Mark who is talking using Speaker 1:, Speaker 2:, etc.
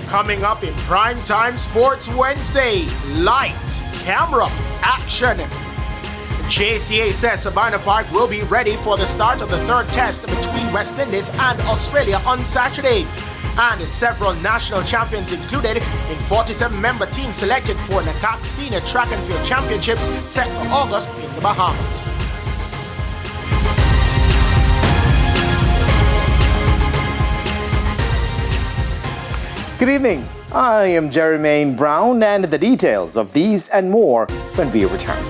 Speaker 1: Coming up in Primetime Sports Wednesday, lights, camera, action. JCA says Sabina Park will be ready for the start of the third test between West Indies and Australia on Saturday. And several national champions included in 47-member team selected for NACAC Senior Track and Field Championships set for August in the Bahamas.
Speaker 2: Good evening. I am Jermaine Brown, and the details of these and more when we return.